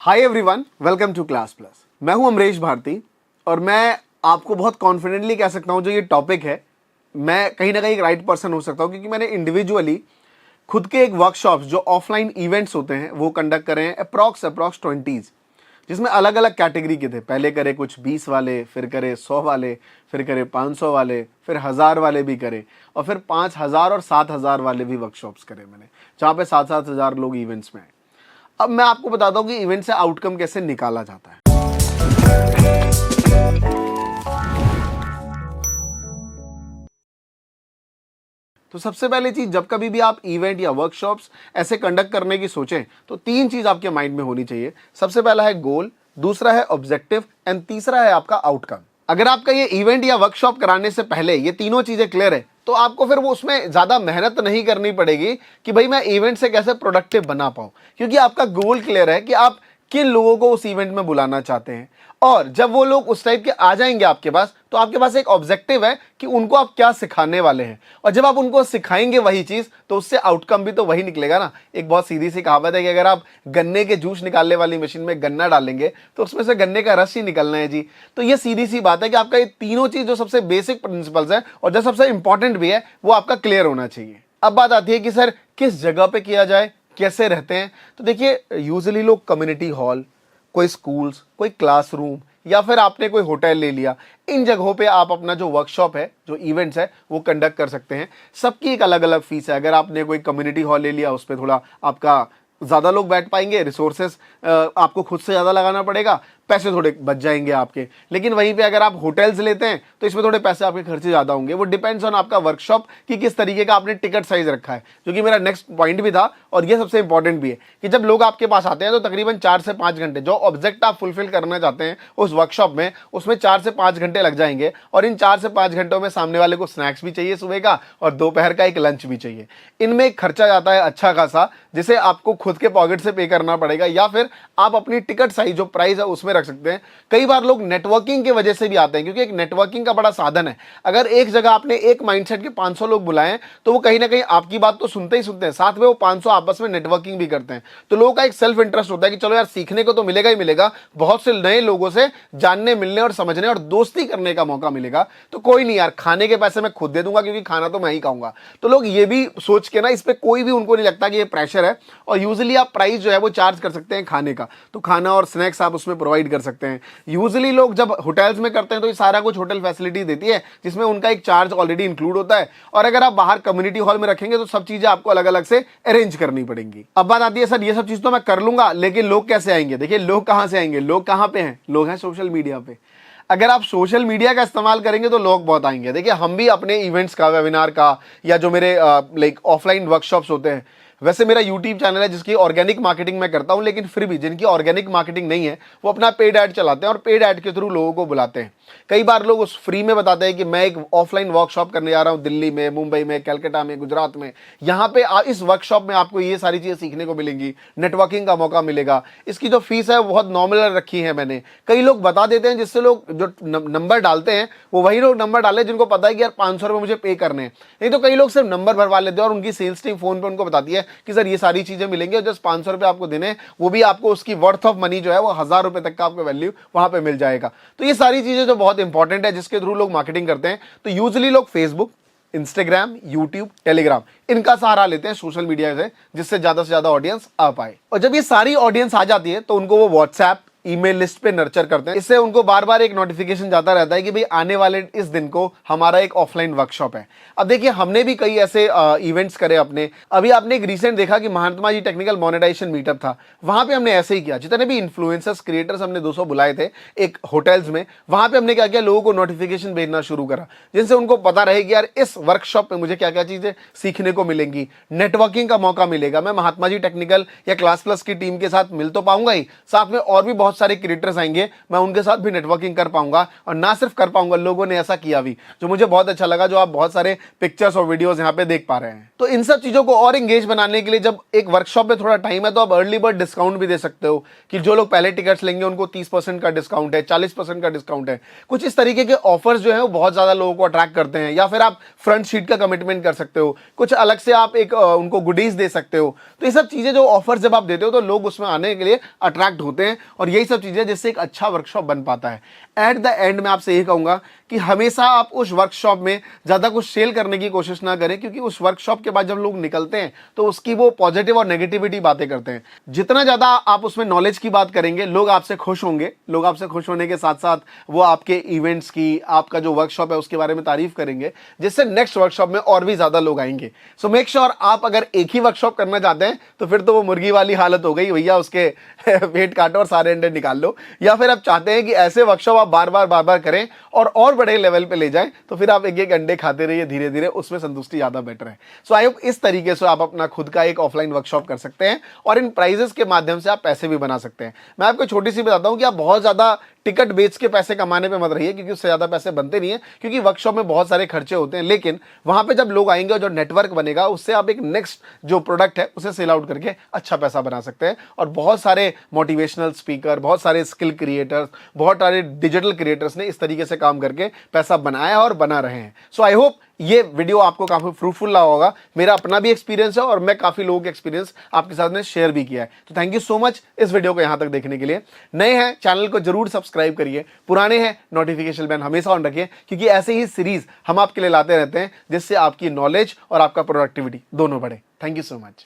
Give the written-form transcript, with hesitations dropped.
Hi everyone, welcome to Class Plus. मैं हूं अमरीश भारती और मैं आपको बहुत कॉन्फिडेंटली कह सकता हूं जो ये टॉपिक है, मैं कहीं ना कहीं एक राइट पर्सन हो सकता हूं क्योंकि मैंने इंडिविजुअली खुद के एक वर्कशॉप्स जो ऑफलाइन इवेंट्स होते हैं वो कंडक्ट करे हैं अप्रॉक्स 20, जिसमें अलग अलग कैटेगरी के थे। पहले करे कुछ 20 वाले, फिर करे 100 वाले, फिर करे 500 वाले, फिर 1000 वाले भी करे और फिर 5000 और 7000 वाले भी वर्कशॉप्स करे मैंने, जहाँ पे 7-7 हजार लोग इवेंट्स में आए। अब मैं आपको बताता हूं कि इवेंट से आउटकम कैसे निकाला जाता है। तो सबसे पहले चीज, जब कभी भी आप इवेंट या वर्कशॉप्स ऐसे कंडक्ट करने की सोचें तो तीन चीज आपके माइंड में होनी चाहिए। सबसे पहला है गोल, दूसरा है ऑब्जेक्टिव एंड तीसरा है आपका आउटकम। अगर आपका ये इवेंट या वर्कशॉप कराने से पहले ये तीनों चीजें क्लियर है तो आपको फिर वो उसमें ज्यादा मेहनत नहीं करनी पड़ेगी कि भाई मैं इवेंट से कैसे प्रोडक्टिव बना पाऊं, क्योंकि आपका गोल क्लियर है कि आप किन लोगों को उस इवेंट में बुलाना चाहते हैं। और जब वो लोग उस टाइप के आ जाएंगे आपके पास तो आपके पास एक ऑब्जेक्टिव है कि उनको आप क्या सिखाने वाले हैं, और जब आप उनको सिखाएंगे वही चीज तो उससे आउटकम भी तो वही निकलेगा ना। एक बहुत सीधी सी कहावत है कि अगर आप गन्ने के जूस निकालने वाली मशीन में गन्ना डालेंगे तो उसमें से गन्ने का रस ही निकलना है जी। तो ये सीधी सी बात है कि आपका ये तीनों चीज जो सबसे बेसिक प्रिंसिपल्स है और जो सबसे इंपॉर्टेंट भी है वो आपका क्लियर होना चाहिए। अब बात आती है कि सर किस जगह पे किया जाए, कैसे रहते हैं। तो देखिए, यूजुअली लोग कम्युनिटी हॉल, कोई स्कूल्स, कोई क्लासरूम या फिर आपने कोई होटल ले लिया, इन जगहों पे आप अपना जो वर्कशॉप है, जो इवेंट्स है वो कंडक्ट कर सकते हैं। सबकी एक अलग अलग फीस है। अगर आपने कोई कम्युनिटी हॉल ले लिया उस पर थोड़ा आपका ज़्यादा लोग बैठ पाएंगे, रिसोर्सेस आपको खुद से ज़्यादा लगाना पड़ेगा, पैसे थोड़े बच जाएंगे आपके। लेकिन वहीं पे अगर आप होटल्स लेते हैं तो इसमें थोड़े पैसे आपके खर्चे ज़्यादा होंगे। वो डिपेंड्स ऑन आपका वर्कशॉप कि किस तरीके का आपने टिकट साइज रखा है, जो कि मेरा नेक्स्ट पॉइंट भी था और ये सबसे इंपॉर्टेंट भी है कि जब लोग आपके पास आते हैं तो तकरीबन 4 से 5 घंटे जो ऑब्जेक्ट आप फुलफिल करना चाहते हैं उस वर्कशॉप में, उसमें 4 से 5 घंटे लग जाएंगे। और इन 4 से 5 घंटों में सामने वाले को स्नैक्स भी चाहिए सुबह का और दोपहर का एक लंच भी चाहिए। इनमें एक खर्चा जाता है अच्छा खासा, जिसे आपको खुद के पॉकेट से पे करना पड़ेगा, या फिर आप अपनी टिकट साइज जो प्राइस है उसमें रख सकते हैं। कई बार लोग नेटवर्किंग की वजह से भी आते हैं, क्योंकि एक नेटवर्किंग का बड़ा साधन है। अगर एक जगह आपने एक माइंडसेट के 500 लोग बुलाए तो वो कहीं ना कहीं आपकी बात तो सुनते ही सुनते हैं, साथ में वो 500 आपस में नेटवर्किंग भी करते हैं। तो लोगों का एक सेल्फ इंटरेस्ट होता है कि चलो यार सीखने को तो मिलेगा ही मिलेगा, बहुत से नए लोगों से जानने मिलने और समझने और दोस्ती करने का मौका मिलेगा। तो कोई नहीं यार, खाने के पैसे मैं खुद दे दूंगा क्योंकि खाना तो मैं ही खाऊंगा। तो लोग ये भी सोच के ना, इस पर कोई भी उनको नहीं लगता कि ये प्रेशर है। और यूजुअली आप प्राइस जो है वो चार्ज कर सकते हैं खाने का, तो खाना और स्नैक्स आप उसमें प्रोवाइड कर सकते हैं। यूजुअली लोग जब होटल्स में करते हैं तो ये सारा कुछ होटल फैसिलिटी देती है, जिसमें उनका एक चार्ज ऑलरेडी इंक्लूड होता है। और अगर आप बाहर कम्युनिटी हॉल में रखेंगे तो सब चीजें आपको अलग अलग से अरेंज करनी पड़ेंगी। अब बात आती है सर ये सब चीज तो मैं कर लूंगा, लेकिन लोग कैसे आएंगे। देखिए, लोग कहां से आएंगे, लोग कहां पे हैं, लोग हैं सोशल मीडिया पे। अगर आप सोशल मीडिया का इस्तेमाल करेंगे तो लोग बहुत आएंगे। देखिए, हम भी अपने इवेंट्स का, वेबिनार का, या जो मेरे लाइक ऑफलाइन वर्कशॉप्स होते हैं, वैसे मेरा यूट्यूब चैनल है जिसकी ऑर्गेनिक मार्केटिंग मैं करता हूं, लेकिन फिर भी जिनकी ऑर्गेनिक मार्केटिंग नहीं है वो अपना पेड ऐड चलाते हैं और पेड ऐड के थ्रू लोगों को बुलाते हैं। कई बार लोग उस फ्री में बताते हैं कि मैं एक ऑफलाइन वर्कशॉप करने जा रहा हूं दिल्ली में, मुंबई में, कलकत्ता में, गुजरात में। यहाँ पे इस वर्कशॉप में आपको ये सारी चीजें सीखने को मिलेंगी, नेटवर्किंग का मौका मिलेगा। इसकी जो फीस है वो बहुत नॉमिनल रखी है मैंने। कई लोग बता देते हैं, जिससे लोग जो नंबर डालते हैं वो वही लोग नंबर डाले जिनको पता है कि यार 500 रुपये मुझे पे करने हैं। नहीं तो कई लोग सिर्फ नंबर भरवा लेते हैं और उनकी सेल्स टीम फोन पे उनको बताती है कि सर ये सारी चीजें मिलेंगी और जस्ट 500 रुपये आपको देने, वो भी आपको उसकी वर्थ ऑफ मनी जो है वो 1000 रुपये तक का आपको वैल्यू वहां पे मिल जाएगा। तो ये सारी चीजें जो बहुत इंपॉर्टेंट है जिसके थ्रू लोग मार्केटिंग करते हैं। तो यूजुअली लोग फेसबुक, इंस्टाग्राम, यूट्यूब, टेलीग्राम, इनका सहारा लेते हैं सोशल मीडिया से, जिससे ज्यादा से ज्यादा ऑडियंस आ पाए। और जब ये सारी ऑडियंस आ जाती है तो उनको वो व्हाट्सएप, ईमेल लिस्ट पे नर्चर करते हैं। इससे उनको बार बार एक नोटिफिकेशन जाता रहता है कि भाई आने वाले इस दिन को हमारा एक ऑफलाइन वर्कशॉप है। अब देखिए, हमने भी कई ऐसे इवेंट्स करे अपने। अभी आपने एक रिसेंट देखा कि Mahatma ji technical monetization meetup था, वहां पे हमने ऐसे ही किया। जितने भी इन्फ्लुएंसर्स, क्रिएटर्स हमने 200 बुलाए थे एक होटल्स में, वहां पे हमने क्या किया, लोगों को नोटिफिकेशन भेजना शुरू करा, जिनसे उनको पता रहे कि यार इस वर्कशॉप में मुझे क्या क्या चीजें सीखने को मिलेंगी, नेटवर्किंग का मौका मिलेगा। मैं महात्मा जी टेक्निकल या क्लास प्लस की टीम के साथ मिल तो पाऊंगा ही, साथ में और भी बहुत बहुत सारे क्रिएटर्स आएंगे, मैं उनके साथ भी नेटवर्किंग कर पाऊंगा, और ना सिर्फ कर पाऊंगा, लोगों ने ऐसा किया भी, जो मुझे बहुत अच्छा लगा, जो आप बहुत सारे पिक्चर्स और वीडियोस यहाँ पे देख पा रहे हैं। तो इन सब चीजों को और एंगेज बनाने के लिए जब एक वर्कशॉप में थोड़ा टाइम है, तो आप अर्ली बर्ड डिस्काउंट भी दे सकते हो कि जो लोग पहले टिकट्स लेंगे उनको 30% का डिस्काउंट है, 40% का डिस्काउंट है। कुछ इस तरीके के ऑफर्स जो है वो बहुत ज्यादा लोगों को अट्रैक्ट करते हैं। या फिर आप फ्रंट शीट का कमिटमेंट कर सकते हो, कुछ अलग से आप एक उनको गुडीज दे सकते हो। तो ये सब चीजें जो ऑफर्स जब आप देते हो तो लोग उसमें आने के लिए अट्रैक्ट होते हैं, और यही सब चीजें जिससे एक अच्छा वर्कशॉप बन पाता है। एट द एंड मैं आपसे यही कहूंगा कि हमेशा आप उस वर्कशॉप में ज्यादा कुछ सेल करने की कोशिश ना करें, क्योंकि उस वर्कशॉप के बाद जब लोग निकलते हैं तो उसकी वो पॉजिटिव और नेगेटिविटी बातें करते हैं। जितना ज्यादा आप उसमें नॉलेज की बात करेंगे, लोग आपसे खुश होंगे। लोग आपसे खुश होने के साथ साथ वो आपके इवेंट्स की, आपका जो वर्कशॉप है उसके बारे में तारीफ करेंगे, जिससे नेक्स्ट वर्कशॉप में और भी ज्यादा लोग आएंगे। सो मेक श्योर आप अगर एक ही वर्कशॉप करना चाहते हैं तो फिर तो वो मुर्गी वाली हालत हो गई, भैया उसके वेट काटो और सारे अंडे निकाल लो। या फिर आप चाहते हैं कि ऐसे वर्कशॉप आप बार बार करें और बड़े लेवल पे ले जाएं, तो फिर आप एक एक अंडे खाते रहिए धीरे धीरे, उसमें संतुष्टि ज्यादा बेटर है। सो आई होप इस तरीके से आप अपना खुद का एक ऑफलाइन वर्कशॉप कर सकते हैं, और इन प्राइजेस के माध्यम से आप पैसे भी बना सकते हैं। मैं आपको छोटी सी बताता हूं कि आप बहुत ज्यादा टिकट बेच के पैसे कमाने पे मत रहिए, क्योंकि उससे ज्यादा पैसे बनते नहीं है, क्योंकि वर्कशॉप में बहुत सारे खर्चे होते हैं। लेकिन वहां पे जब लोग आएंगे और जो नेटवर्क बनेगा, उससे आप एक नेक्स्ट जो प्रोडक्ट है उसे सेल आउट करके अच्छा पैसा बना सकते हैं। और बहुत सारे मोटिवेशनल स्पीकर, बहुत सारे स्किल क्रिएटर्स, बहुत सारे डिजिटल क्रिएटर्स ने इस तरीके से काम करके पैसा बनाया और बना रहे हैं। सो आई होप ये वीडियो आपको काफी फ्रूटफुल लगा होगा। मेरा अपना भी एक्सपीरियंस है और मैं काफी लोगों के एक्सपीरियंस आपके साथ में शेयर भी किया है। तो थैंक यू सो मच इस वीडियो को यहां तक देखने के लिए। नए हैं चैनल को जरूर सब्सक्राइब करिए, पुराने हैं नोटिफिकेशन बेल हमेशा ऑन रखिए, क्योंकि ऐसे ही सीरीज हम आपके लिए लाते रहते हैं, जिससे आपकी नॉलेज और आपका प्रोडक्टिविटी दोनों बढ़े। Thank you so much.